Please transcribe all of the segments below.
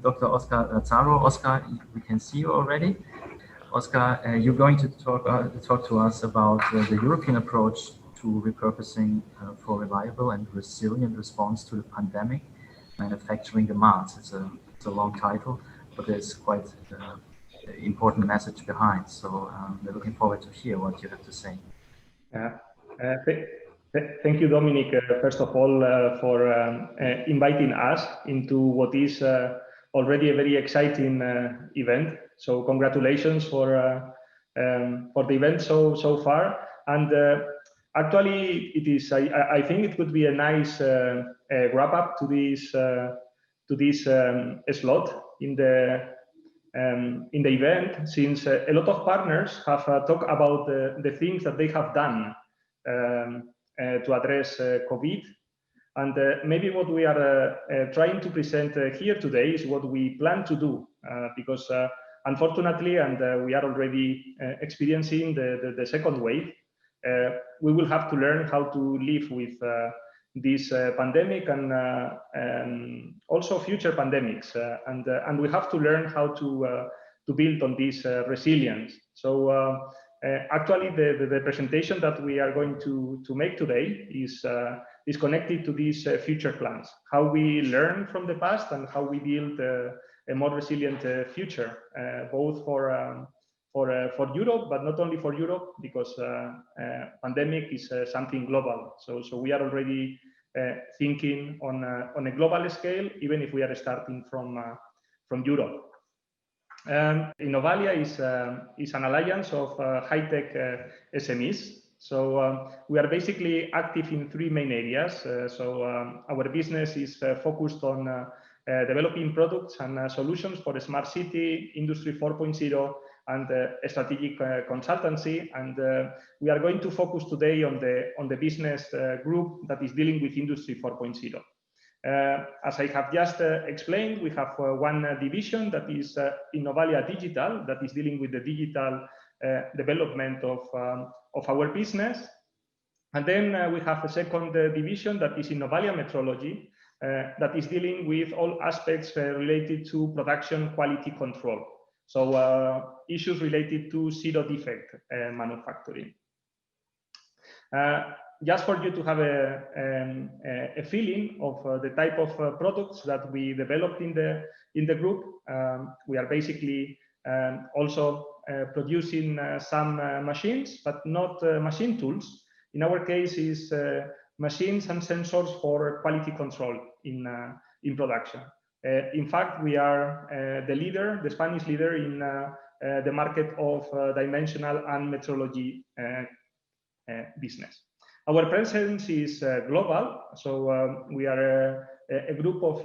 Dr. Oscar Lazaro. Oscar, we can see you already. Oscar, you're going to talk to us about the European approach to repurposing for reliable and resilient response to the pandemic, manufacturing demands. It's a long title, but there's quite important message behind. So we're looking forward to hear what you have to say. Thank you, Dominic, first of all, for inviting us into what is already a very exciting event. So congratulations for the event so far. And actually, it is. I think it could be a nice wrap up to this slot in the event, since a lot of partners have talked about the things that they have done to address COVID. And maybe what we are trying to present here today is what we plan to do, because unfortunately, and we are already experiencing the second wave, we will have to learn how to live with this pandemic and also future pandemics, and we have to learn how to build on this resilience. So actually, the presentation that we are going to make today is connected to these future plans, how we learn from the past and how we build a more resilient future, both for Europe, but not only for Europe, because pandemic is something global. So we are already thinking on a global scale, even if we are starting from Europe. Innovalia is an alliance of high-tech SMEs. So we are basically active in three main areas. Our business is focused on developing products and solutions for a smart city, Industry 4.0, and strategic consultancy. And we are going to focus today on the business group that is dealing with Industry 4.0. As I have just explained, we have one division that is Innovalia Digital, that is dealing with the digital development of our business. And then we have a second division that is Innovalia Metrology, that is dealing with all aspects related to production quality control. So issues related to zero defect manufacturing. Just for you to have a feeling of the type of products that we developed in the group, we are basically also producing some machines, but not machine tools. In our case, is machines and sensors for quality control in production. In fact, we are the Spanish leader in the market of dimensional and metrology business. Our presence is global, so we are a group of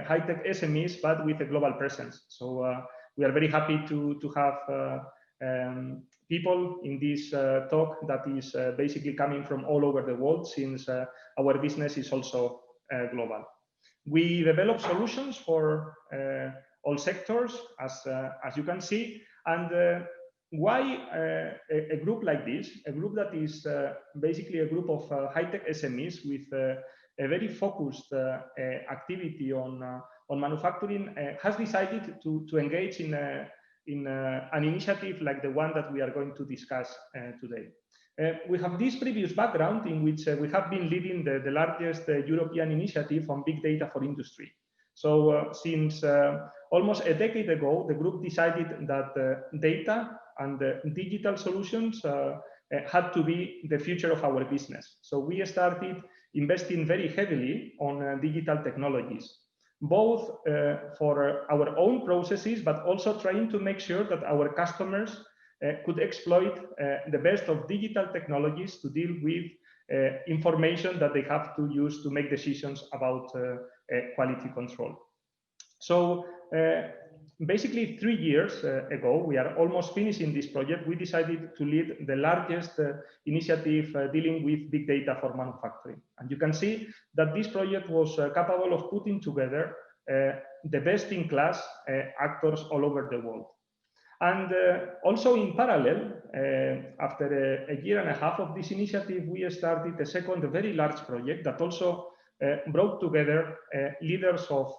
high-tech SMEs, but with a global presence. So we are very happy to have people in this talk that is basically coming from all over the world, since our business is also global. We develop solutions for all sectors, as you can see, and why a group like this, a group that is basically a group of high-tech SMEs with a very focused activity on manufacturing, has decided to engage in an initiative like the one that we are going to discuss today. We have this previous background in which we have been leading the largest European initiative on big data for industry. So since almost a decade ago, the group decided that data and digital solutions had to be the future of our business. So we started investing very heavily on digital technologies, both for our own processes, but also trying to make sure that our customers could exploit the best of digital technologies to deal with information that they have to use to make decisions about quality control. So basically 3 years ago, we are almost finishing this project, we decided to lead the largest initiative dealing with big data for manufacturing. And you can see that this project was capable of putting together the best-in-class actors all over the world. And also in parallel, after a year and a half of this initiative, we started a second very large project that also brought together leaders of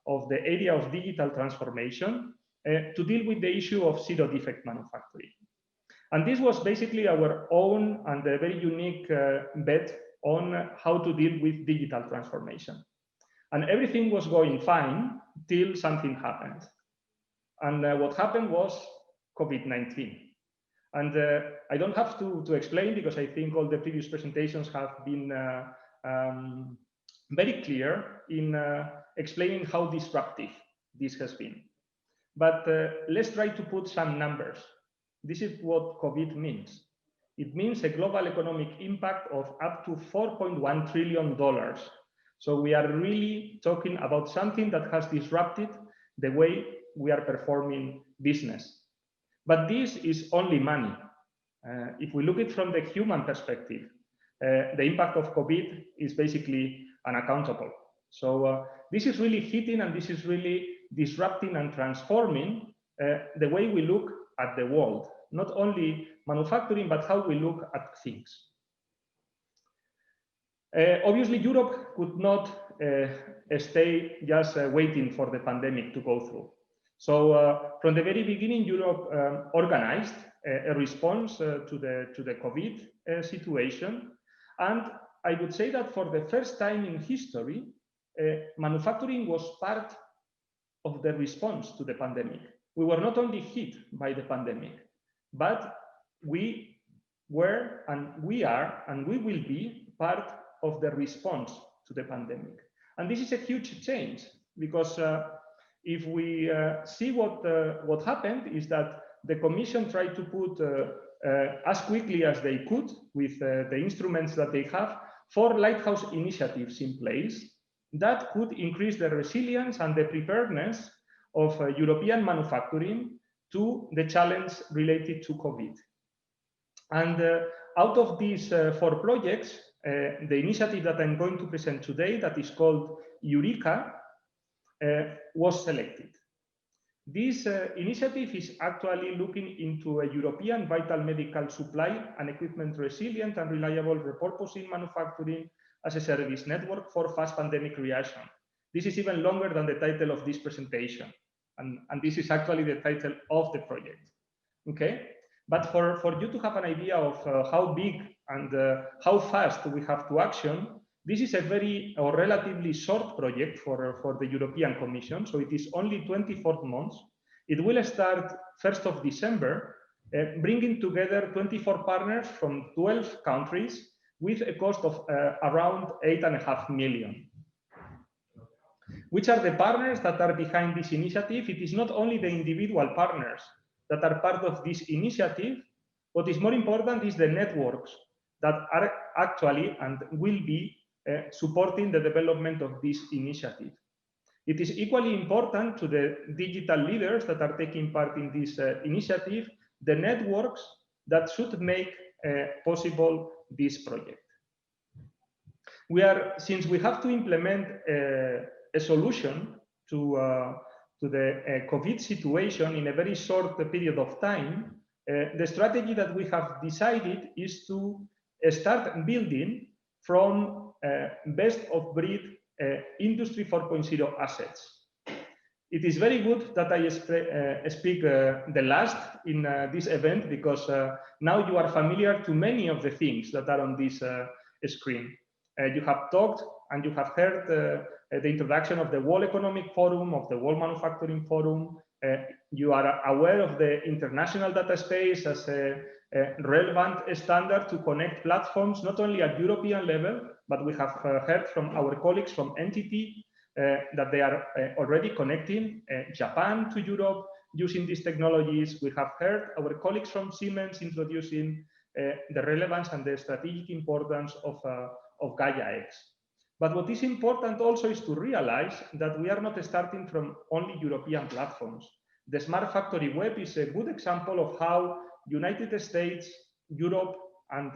of the area of digital transformation to deal with the issue of zero defect manufacturing. And this was basically our own and a very unique bet on how to deal with digital transformation. And everything was going fine till something happened. And what happened was COVID-19. And I don't have to explain, because I think all the previous presentations have been very clear in explaining how disruptive this has been. But let's try to put some numbers. This is what COVID means. It means a global economic impact of up to $4.1 trillion. So we are really talking about something that has disrupted the way we are performing business. But this is only money. If we look at it from the human perspective, the impact of COVID is basically unaccountable. So this is really hitting, and this is really disrupting and transforming the way we look at the world, not only manufacturing, but how we look at things. Obviously, Europe could not stay just waiting for the pandemic to go through. So from the very beginning, Europe organized a response to the COVID situation. And I would say that for the first time in history, manufacturing was part of the response to the pandemic. We were not only hit by the pandemic, but we were, and we are, and we will be part of the response to the pandemic. And this is a huge change, because if we see what happened is that the Commission tried to put as quickly as they could, with the instruments that they have, 4 lighthouse initiatives in place that could increase the resilience and the preparedness of European manufacturing to the challenge related to COVID. And out of these 4 projects, the initiative that I'm going to present today, that is called Eureka, was selected. This initiative is actually looking into a European vital medical supply and equipment resilient and reliable repurposing manufacturing as a service network for fast pandemic reaction. This is even longer than the title of this presentation. And this is actually the title of the project. Okay, but for you to have an idea of how big and how fast we have to action, this is a very or relatively short project for the European Commission. So it is only 24 months. It will start 1st of December, bringing together 24 partners from 12 countries with a cost of around 8.5 million. Which are the partners that are behind this initiative? It is not only the individual partners that are part of this initiative. What is more important is the networks that are actually and will be supporting the development of this initiative. It is equally important to the digital leaders that are taking part in this initiative, the networks that should make possible this project. Since we have to implement a solution to the COVID situation in a very short period of time, the strategy that we have decided is to start building from best of breed Industry 4.0 assets. It is very good that I speak the last in this event, because now you are familiar to many of the things that are on this screen. You have talked and you have heard the introduction of the World Economic Forum, of the World Manufacturing Forum. You are aware of the international data space as a relevant standard to connect platforms, not only at European level, but we have heard from our colleagues from NTT that they are already connecting Japan to Europe using these technologies. We have heard our colleagues from Siemens introducing the relevance and the strategic importance of Gaia X. But what is important also is to realize that we are not starting from only European platforms. The Smart Factory Web is a good example of how United States, Europe, and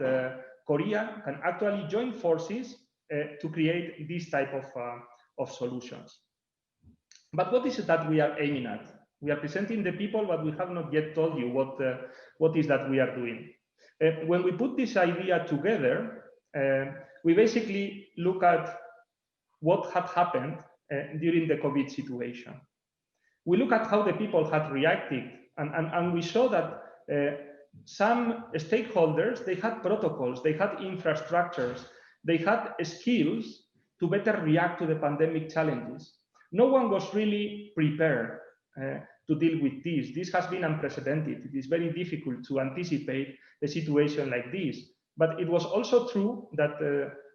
Korea can actually join forces to create this type of solutions. But what is it that we are aiming at? We are presenting the people, but we have not yet told you what is that we are doing. When we put this idea together, we basically look at what had happened during the COVID situation. We look at how the people had reacted, and we saw that some stakeholders, they had protocols, they had infrastructures, they had skills to better react to the pandemic challenges. No one was really prepared to deal with this. This has been unprecedented. It is very difficult to anticipate a situation like this. But it was also true that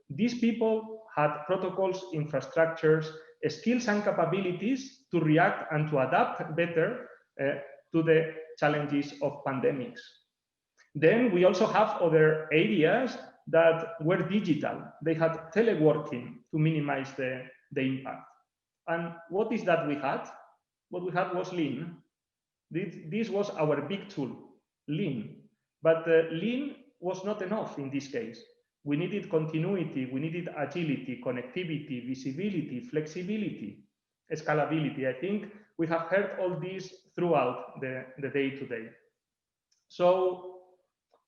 these people had protocols, infrastructures, skills and capabilities to react and to adapt better to the challenges of pandemics. Then we also have other areas that were digital. They had teleworking to minimize the impact. And what is that we had? What we had was Lean. This was our big tool, Lean. But Lean was not enough in this case. We needed continuity, we needed agility, connectivity, visibility, flexibility, scalability. I think we have heard all these throughout the day-to-day. So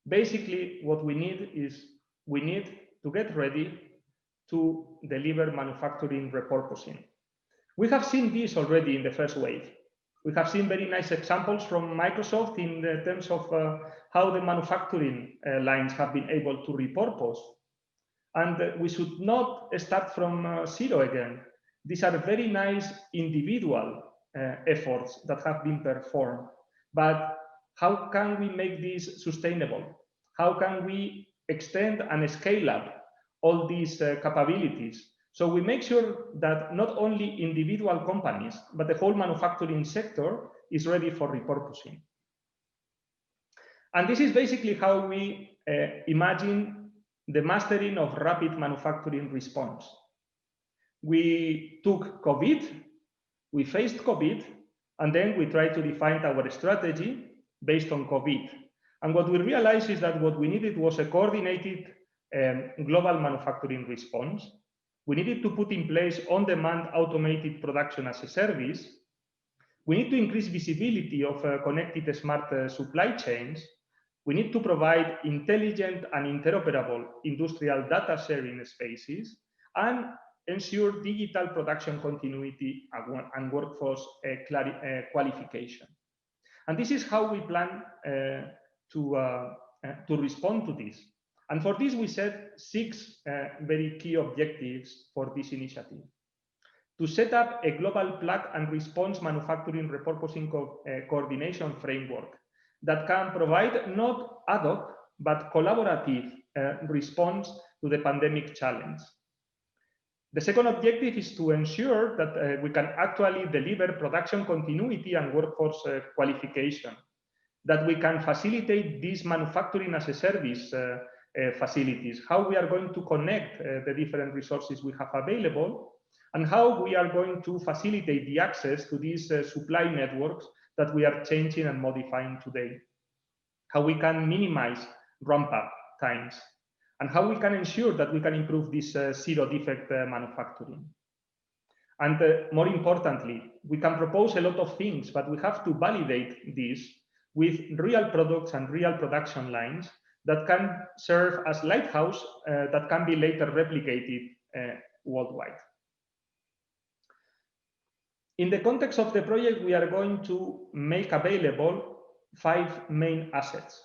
basically what we need is we need to get ready to deliver manufacturing repurposing. We have seen this already in the first wave. We have seen very nice examples from Microsoft in the terms of how the manufacturing lines have been able to repurpose. And we should not start from zero again. These are very nice individual efforts that have been performed. But how can we make this sustainable? How can we extend and scale up all these capabilities? So we make sure that not only individual companies, but the whole manufacturing sector is ready for repurposing. And this is basically how we imagine the mastering of rapid manufacturing response. We took COVID, we faced COVID, and then we tried to define our strategy based on COVID. And what we realized is that what we needed was a coordinated global manufacturing response. We needed to put in place on-demand automated production as a service. We need to increase visibility of connected smart supply chains. We need to provide intelligent and interoperable industrial data sharing spaces and ensure digital production continuity and workforce qualification. And this is how we plan to respond to this. And for this, we set 6 very key objectives for this initiative. To set up a global plug and response manufacturing repurposing coordination framework that can provide not ad hoc, but collaborative response to the pandemic challenge. The second objective is to ensure that we can actually deliver production continuity and workforce qualification, that we can facilitate these manufacturing as a service facilities, how we are going to connect the different resources we have available, and how we are going to facilitate the access to these supply networks that we are changing and modifying today, how we can minimize ramp-up times, and how we can ensure that we can improve this zero-defect manufacturing. And more importantly, we can propose a lot of things, but we have to validate this with real products and real production lines that can serve as lighthouse that can be later replicated worldwide. In the context of the project, we are going to make available 5 main assets.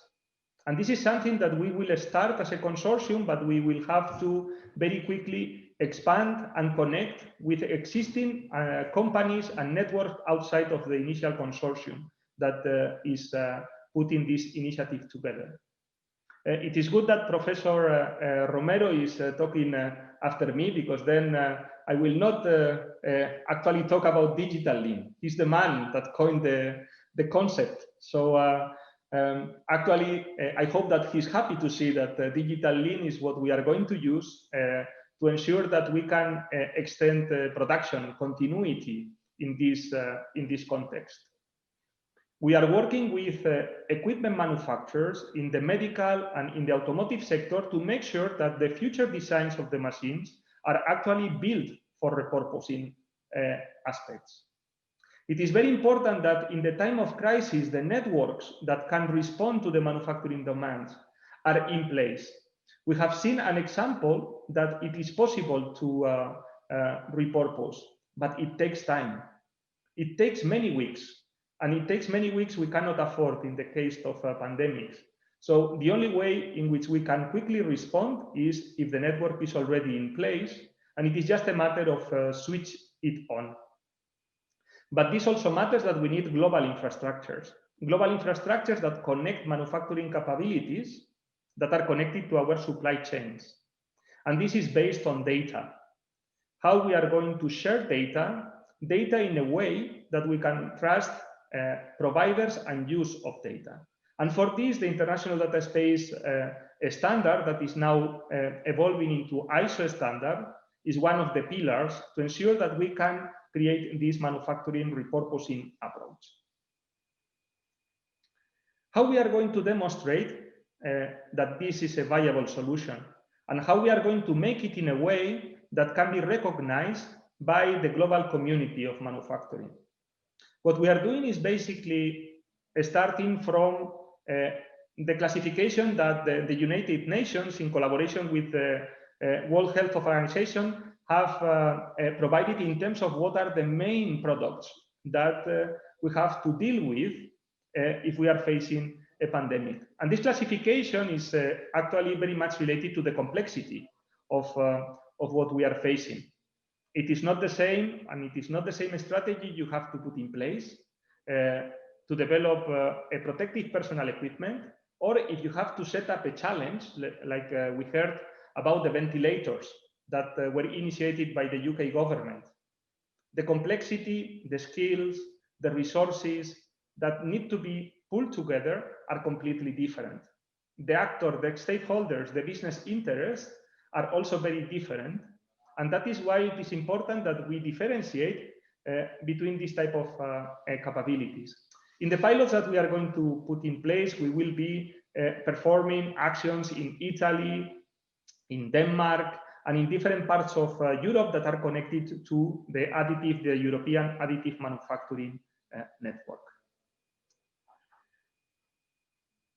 And this is something that we will start as a consortium, but we will have to very quickly expand and connect with existing companies and networks outside of the initial consortium that is putting this initiative together. It is good that Professor Romero is talking after me, because then I will not actually talk about digital lean. He's the man that coined the concept. So actually, I hope that he's happy to see that digital lean is what we are going to use to ensure that we can extend production continuity in this context. We are working with equipment manufacturers in the medical and in the automotive sector to make sure that the future designs of the machines are actually built for repurposing aspects. It is very important that in the time of crisis, the networks that can respond to the manufacturing demands are in place. We have seen an example that it is possible to repurpose. but it takes time. It takes many weeks, and it takes many weeks we cannot afford in the case of pandemics. So the only way in which we can quickly respond is if the network is already in place, and it is just a matter of switch it on. But this also matters that we need global infrastructures that connect manufacturing capabilities that are connected to our supply chains. And this is based on data. How we are going to share data in a way that we can trust providers and use of data. And for this, the International Data Space standard that is now evolving into ISO standard is one of the pillars to ensure that we can create this manufacturing repurposing approach. How we are going to demonstrate that this is a viable solution, and how we are going to make it in a way that can be recognized by the global community of manufacturing. What we are doing is basically starting from the classification that the United Nations, in collaboration with the World Health Organization, have provided in terms of what are the main products that we have to deal with if we are facing a pandemic. And this classification is actually very much related to the complexity of what we are facing. It is not the same, and it is not the same strategy you have to put in place to develop a protective personal equipment, or if you have to set up a challenge, like we heard about the ventilators that were initiated by the UK government. The complexity, the skills, the resources that need to be pulled together are completely different. The actor, the stakeholders, the business interests are also very different. And that is why it is important that we differentiate between this type of capabilities. In the pilots that we are going to put in place, we will be performing actions in Italy, in Denmark, and in different parts of Europe that are connected to the European additive manufacturing network.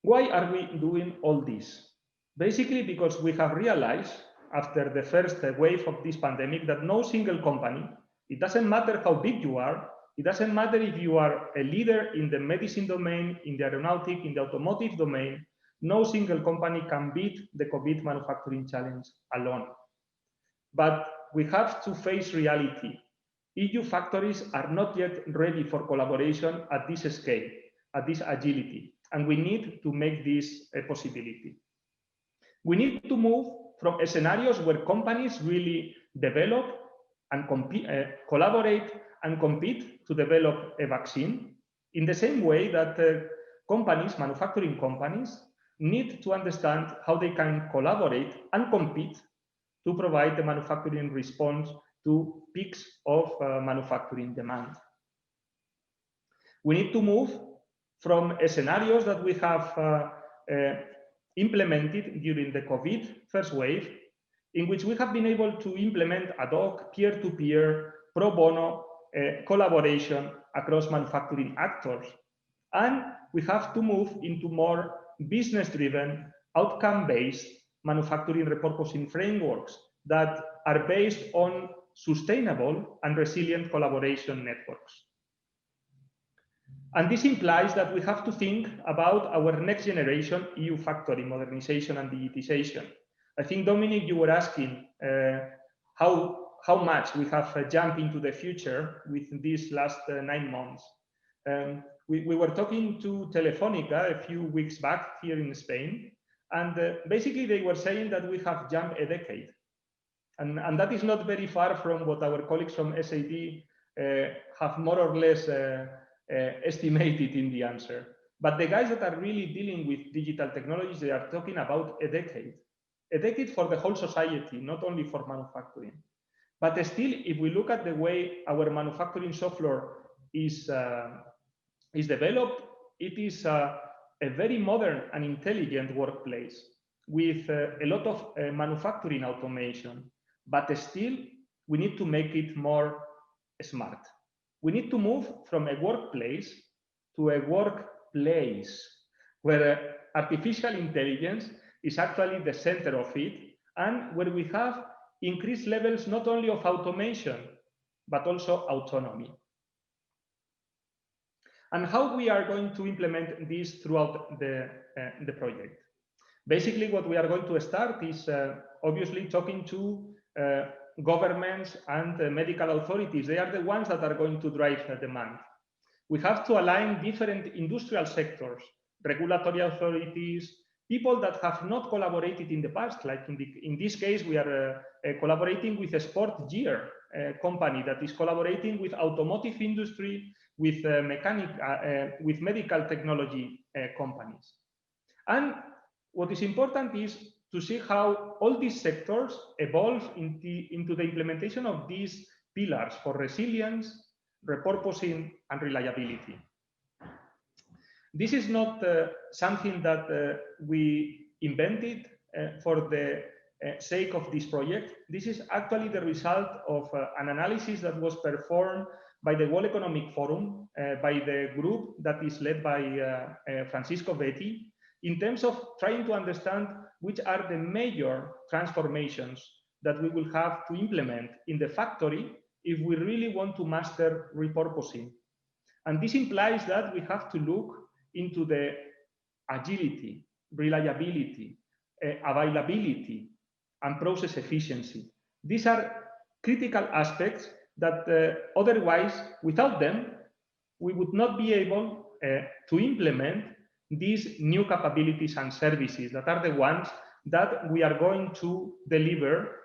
Why are we doing all this? Basically because we have realized after the first wave of this pandemic that no single company, it doesn't matter how big you are, it doesn't matter if you are a leader in the medicine domain, in the aeronautic, in the automotive domain, no single company can beat the COVID manufacturing challenge alone. But we have to face reality. EU factories are not yet ready for collaboration at this scale, at this agility, and we need to make this a possibility. We need to move from scenarios where companies really develop and collaborate and compete to develop a vaccine, in the same way that companies, manufacturing companies, need to understand how they can collaborate and compete to provide the manufacturing response to peaks of manufacturing demand. We need to move from scenarios that we have implemented during the COVID first wave, in which we have been able to implement ad hoc, peer-to-peer, pro bono collaboration across manufacturing actors. And we have to move into more business-driven, outcome-based manufacturing repurposing frameworks that are based on sustainable and resilient collaboration networks. And this implies that we have to think about our next generation EU factory modernization and digitization. I think, Dominic, you were asking how much we have jumped into the future with these last 9 months. We were talking to Telefónica a few weeks back here in Spain, and basically they were saying that we have jumped a decade. And that is not very far from what our colleagues from SAP have more or less estimated in the answer. But the guys that are really dealing with digital technologies, they are talking about a decade for the whole society, not only for manufacturing. But still, if we look at the way our manufacturing software is developed, it is a very modern and intelligent workplace with a lot of manufacturing automation. But still, we need to make it more smart. We need to move from a workplace to a workplace where artificial intelligence is actually the center of it, and where we have increased levels not only of automation, but also autonomy. And how we are going to implement this throughout the project. Basically, what we are going to start is obviously talking to governments and medical authorities. They are the ones that are going to drive the demand. We have to align different industrial sectors, regulatory authorities, people that have not collaborated in the past. Like in this case, we are collaborating with a sport gear company that is collaborating with automotive industry, with with medical technology companies. And what is important is to see how all these sectors evolve into the implementation of these pillars for resilience, repurposing, and reliability. This is not something that we invented for the sake of this project. This is actually the result of an analysis that was performed by the World Economic Forum, by the group that is led by Francisco Betti, in terms of trying to understand which are the major transformations that we will have to implement in the factory if we really want to master repurposing. And this implies that we have to look into the agility, reliability, availability, and process efficiency. These are critical aspects that otherwise, without them, we would not be able to implement these new capabilities and services that are the ones that we are going to deliver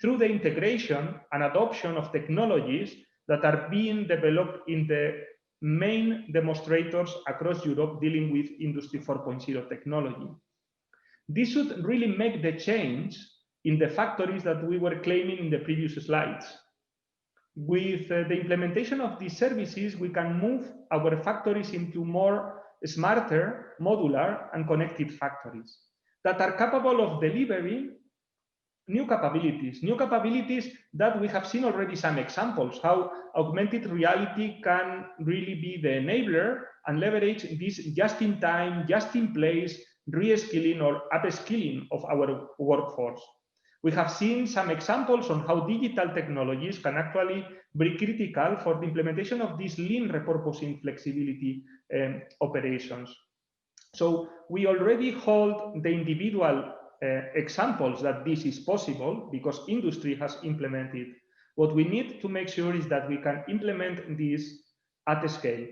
through the integration and adoption of technologies that are being developed in the main demonstrators across Europe dealing with Industry 4.0 technology. This should really make the change in the factories that we were claiming in the previous slides. With the implementation of these services, we can move our factories into more smarter, modular, and connected factories that are capable of delivering new capabilities that we have seen already some examples, how augmented reality can really be the enabler and leverage this just-in-time, just-in-place re-skilling or upskilling of our workforce. We have seen some examples on how digital technologies can actually be critical for the implementation of these lean repurposing flexibility operations. So we already hold the individual examples that this is possible because industry has implemented. What we need to make sure is that we can implement this at scale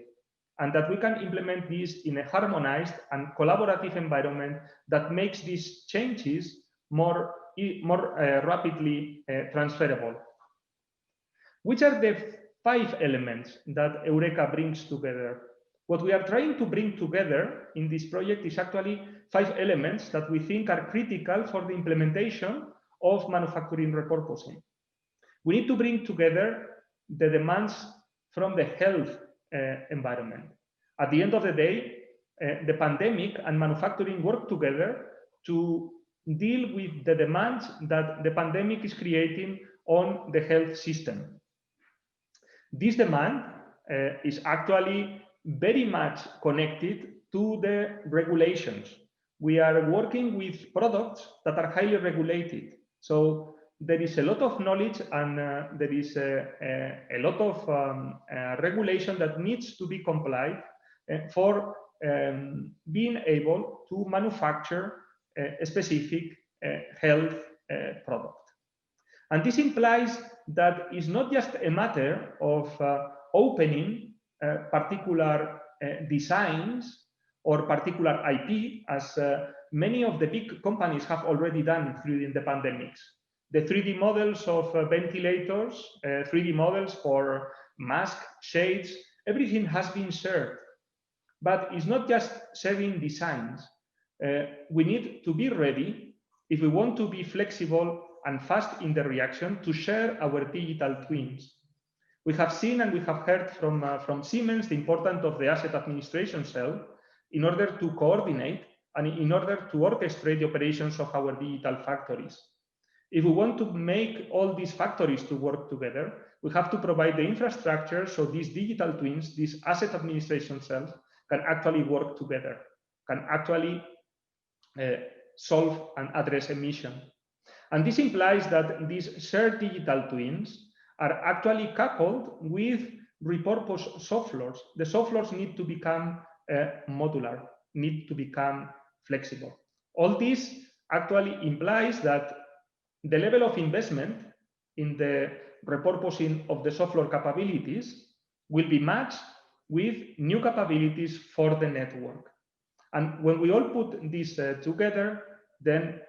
and that we can implement this in a harmonized and collaborative environment that makes these changes more rapidly transferable. Which are the 5 elements that Eureka brings together? What we are trying to bring together in this project is actually 5 elements that we think are critical for the implementation of manufacturing repurposing. We need to bring together the demands from the health environment. At the end of the day, the pandemic and manufacturing work together to deal with the demands that the pandemic is creating on the health system. This demand is actually very much connected to the regulations. We are working with products that are highly regulated. So there is a lot of knowledge and there is a lot of regulation that needs to be complied for being able to manufacture a specific health product. And this implies that it's not just a matter of opening particular designs or particular IP, as many of the big companies have already done during the pandemics. The 3D models of ventilators, 3D models for mask shades, everything has been shared. But it's not just sharing designs. We need to be ready, if we want to be flexible and fast in the reaction, to share our digital twins. We have seen and we have heard from Siemens the importance of the asset administration cell in order to coordinate and in order to orchestrate the operations of our digital factories. If we want to make all these factories to work together, we have to provide the infrastructure so these digital twins, these asset administration cells, can actually work together, can actually solve and address emission. And this implies that these shared digital twins are actually coupled with repurposed soft floors. The soft floors need to become modular, need to become flexible. All this actually implies that the level of investment in the repurposing of the soft floor capabilities will be matched with new capabilities for the network. And when we all put this together, then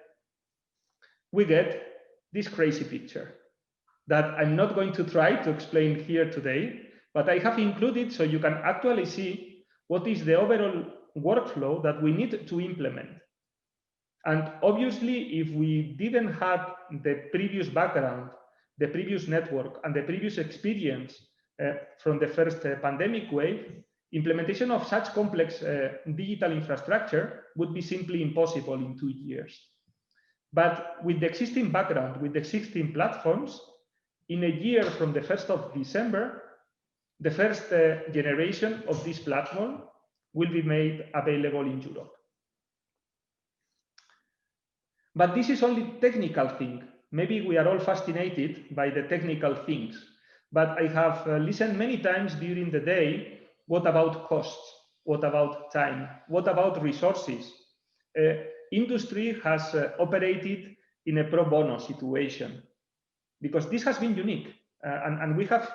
we get this crazy picture that I'm not going to try to explain here today, but I have included so you can actually see what is the overall workflow that we need to implement. And obviously, if we didn't have the previous background, the previous network, and the previous experience from the first pandemic wave, implementation of such complex digital infrastructure would be simply impossible in 2 years. But with the existing background, with the existing platforms, in a year from the 1st of December, the first generation of this platform will be made available in Europe. But this is only technical thing. Maybe we are all fascinated by the technical things, but I have listened many times during the day, what about costs? What about time? What about resources? Industry has operated in a pro bono situation because this has been unique. And we have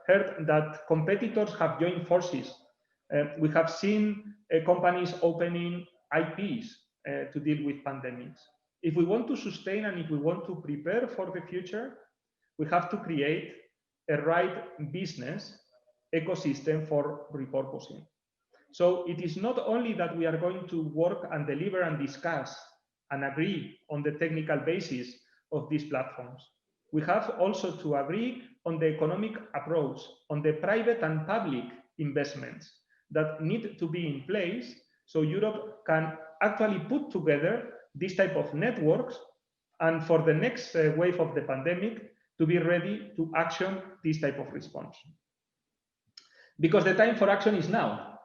heard that competitors have joined forces. We have seen companies opening IPs to deal with pandemics. If we want to sustain and if we want to prepare for the future, we have to create a right business ecosystem for repurposing. So it is not only that we are going to work and deliver and discuss and agree on the technical basis of these platforms. We have also to agree on the economic approach, on the private and public investments that need to be in place so Europe can actually put together this type of networks and for the next wave of the pandemic to be ready to action this type of response. Because the time for action is now.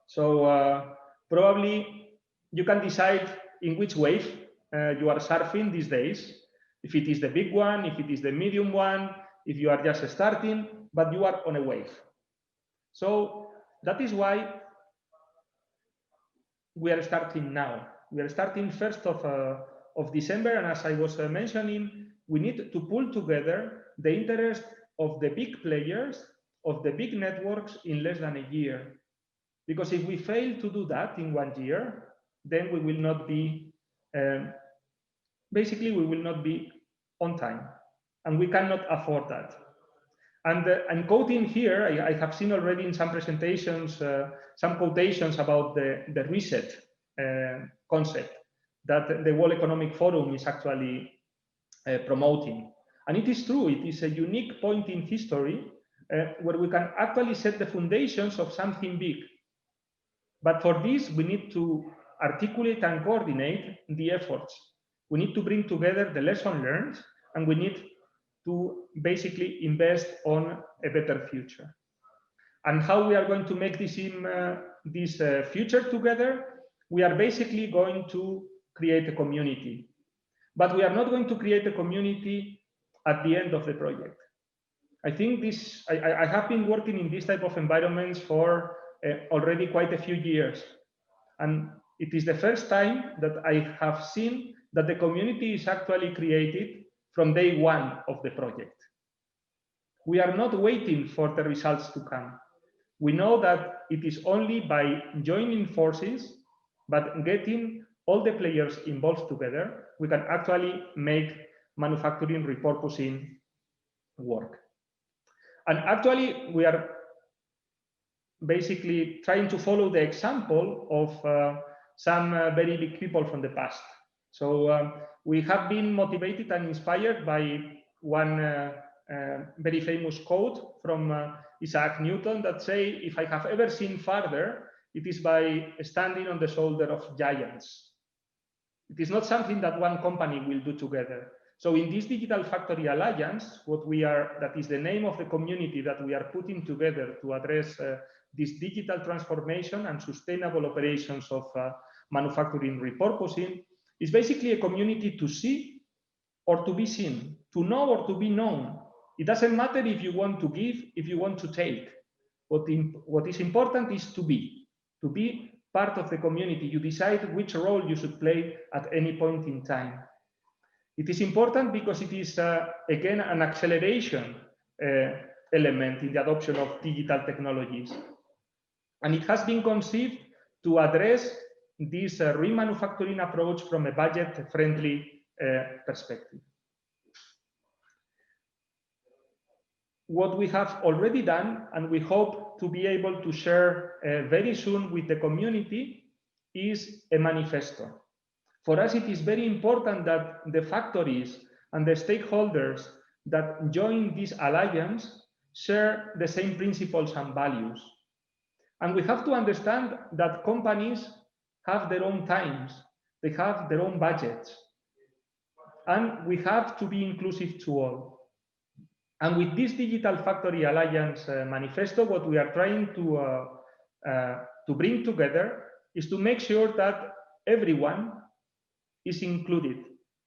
So probably you can decide in which wave you are surfing these days. If it is the big one, if it is the medium one, if you are just starting, but you are on a wave. So that is why we are starting now. We are starting 1st of December, and as I was mentioning, we need to pull together the interest of the big players, of the big networks in less than a year. Because if we fail to do that in 1 year, then we will not be, basically we will not be on time, and we cannot afford that. And I'm quoting here, I have seen already in some presentations, some quotations about the reset concept that the World Economic Forum is actually promoting. And it is true, it is a unique point in history where we can actually set the foundations of something big. But for this, we need to articulate and coordinate the efforts. We need to bring together the lessons learned, and we need to basically invest on a better future. And how we are going to make this future together? We are basically going to create a community. But we are not going to create a community at the end of the project. I think this, I have been working in this type of environments for already quite a few years. And it is the first time that I have seen that the community is actually created from day one of the project. We are not waiting for the results to come. We know that it is only by joining forces, but getting all the players involved together, we can actually make manufacturing repurposing work. And actually, we are basically trying to follow the example of some very big people from the past. So we have been motivated and inspired by one very famous quote from Isaac Newton that say, if I have ever seen farther, it is by standing on the shoulder of giants. It is not something that one company will do together. So in this Digital Factory Alliance, that is the name of the community that we are putting together to address this digital transformation and sustainable operations of manufacturing repurposing, is basically a community to see or to be seen, to know or to be known, It doesn't matter if you want to give, if you want to take. What is important is to be part of the community. You decide which role you should play at any point in time. It is important because it is, again, an acceleration element in the adoption of digital technologies. And it has been conceived to address this remanufacturing approach from a budget-friendly perspective. What we have already done, and we hope to be able to share very soon with the community, is a manifesto. For us, it is very important that the factories and the stakeholders that join this alliance share the same principles and values. And we have to understand that companies have their own times, they have their own budgets, and we have to be inclusive to all. And with this Digital Factory Alliance manifesto, what we are trying to bring together is to make sure that everyone is included,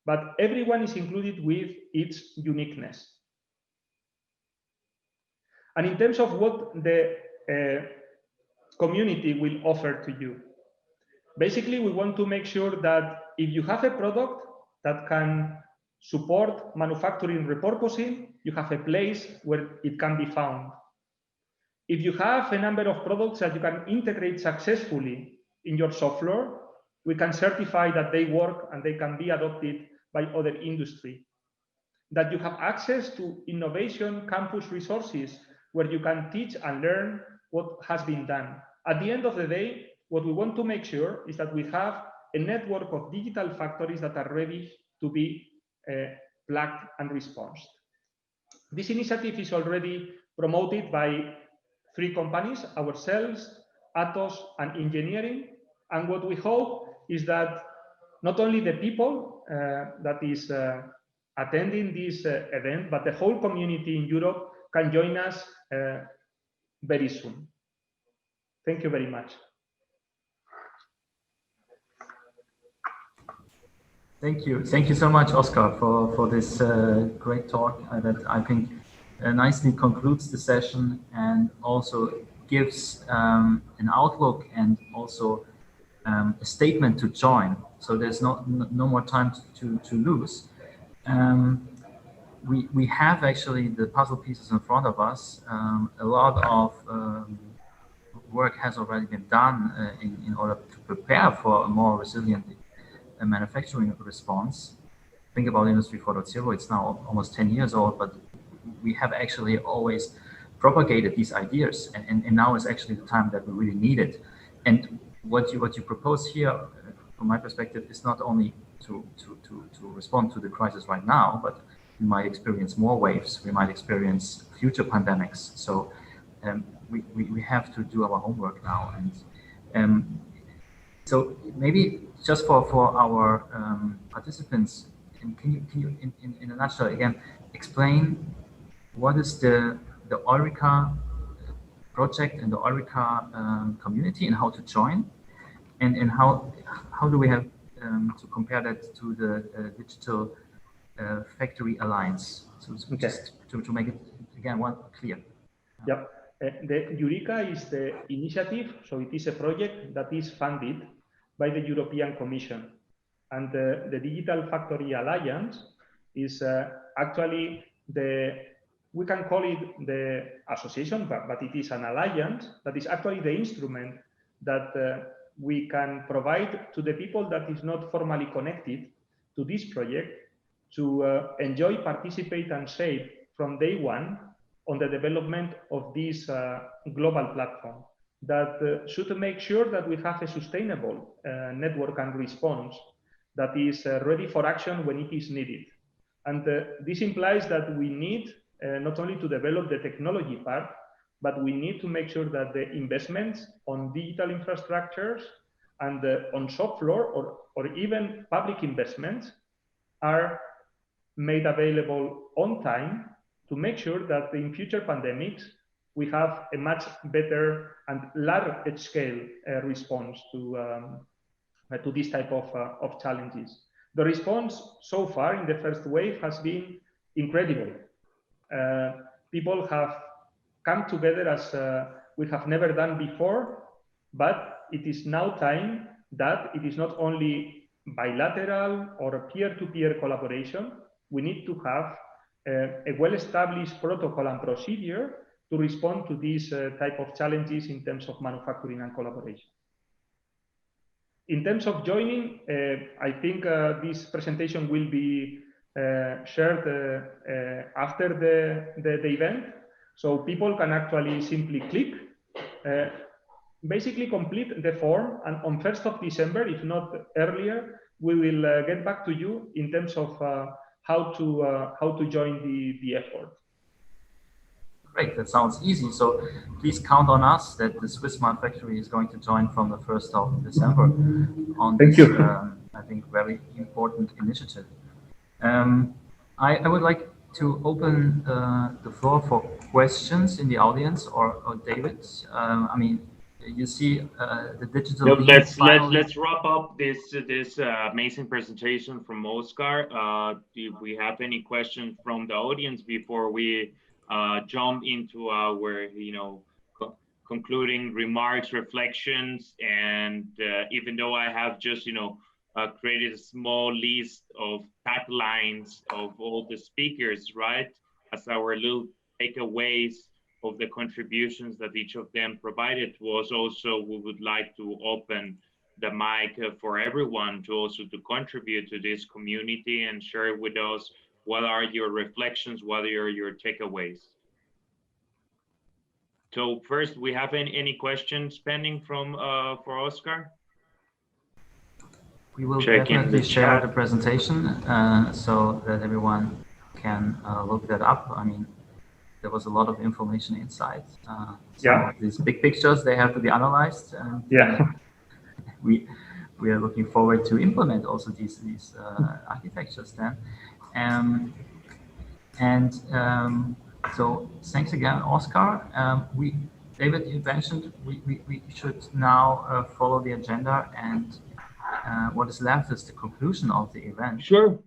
but everyone is included with its uniqueness. And in terms of what the community will offer to you, basically we want to make sure that if you have a product that can support manufacturing repurposing, you have a place where it can be found. If you have a number of products that you can integrate successfully in your shop floor, we can certify that they work and they can be adopted by other industry. That you have access to innovation campus resources where you can teach and learn what has been done. At the end of the day, what we want to make sure is that we have a network of digital factories that are ready to be plugged and responsed. This initiative is already promoted by 3 companies, ourselves, Atos, and Engineering. And what we hope is that not only the people that is attending this event, but the whole community in Europe can join us very soon. Thank you very much. Thank you so much, Oscar, for this great talk that I think nicely concludes the session and also gives an outlook and also a statement to join. So there's no more time to lose. We have actually the puzzle pieces in front of us. A lot of work has already been done in order to prepare for a more resilient manufacturing response. Think about Industry 4.0, it's now almost 10 years old, but we have actually always propagated these ideas, and now is actually the time that we really need it. And what you propose here, from my perspective, is not only to respond to the crisis right now, but we might experience more waves, we might experience future pandemics. So we have to do our homework now. And so maybe just for our participants, can you in a nutshell again explain what is the Eureka project and the Eureka community and how to join, and how do we have to compare that to the Digital Factory Alliance? So okay. Just to make it again clear. Yep. The Eureka is the initiative, so it is a project that is funded by the European Commission. And the Digital Factory Alliance is actually we can call it the association, but it is an alliance that is actually the instrument that we can provide to the people that is not formally connected to this project to enjoy, participate, and shape from day one on the development of this global platform that should make sure that we have a sustainable network and response that is ready for action when it is needed. And this implies that we need not only to develop the technology part, but we need to make sure that the investments on digital infrastructures and on shop floor or even public investments are made available on time to make sure that in future pandemics, we have a much better and large scale response to this type of challenges. The response so far in the first wave has been incredible. people have come together as we have never done before, but it is now time that it is not only bilateral or peer-to-peer collaboration. We need to have a well-established protocol and procedure to respond to these type of challenges in terms of manufacturing and collaboration. In terms of joining, I think this presentation will be shared after the event. So people can actually simply click, basically complete the form, and on 1st of December, if not earlier, we will get back to you in terms of how to join the effort. Great, that sounds easy. So please count on us that the Swiss Smart Factory is going to join from the 1st of December on this, I think, very important initiative. I would like to open the floor for questions in the audience, or David. I mean, you see the digital. No, let's wrap up this amazing presentation from Oscar. Do we have any questions from the audience before we jump into our concluding remarks, reflections? And even though I have just created a small list of taglines of all the speakers, right, as our little takeaways of the contributions that each of them provided, was also we would like to open the mic for everyone to also to contribute to this community and share with us what are your reflections, what are your takeaways. So first, we have any questions pending from for Oscar? We will definitely share the presentation so that everyone can look that up. I mean, there was a lot of information inside. These big pictures, they have to be analyzed. And, we are looking forward to implement also these architectures then. So thanks again, Oscar. David, you mentioned we should now follow the agenda, and what is left is the conclusion of the event. Sure.